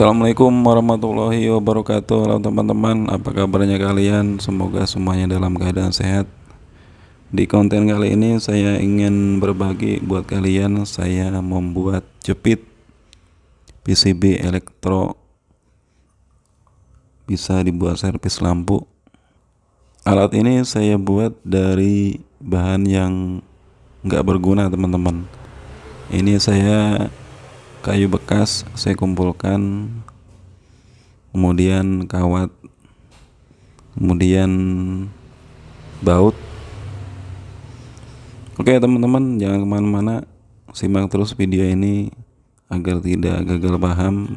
Assalamualaikum warahmatullahi wabarakatuh. Halo teman-teman, apa kabarnya kalian? Semoga semuanya dalam keadaan sehat. Di konten kali ini saya ingin berbagi buat kalian. Saya membuat jepit PCB elektro, bisa dibuat servis lampu. Alat ini saya buat dari bahan yang nggak berguna, teman-teman. Ini saya kayu bekas saya kumpulkan, kemudian kawat, kemudian baut. Oke teman-teman, jangan kemana-mana, simak terus video ini agar tidak gagal paham.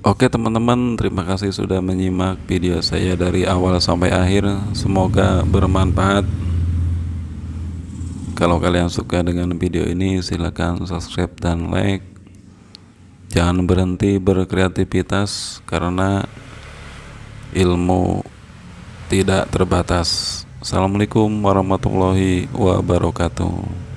Oke teman-teman, terima kasih sudah menyimak video saya dari awal sampai akhir. Semoga bermanfaat. Kalau kalian suka dengan video ini, silahkan subscribe dan like. Jangan berhenti berkreativitas karena ilmu tidak terbatas. Assalamualaikum warahmatullahi wabarakatuh.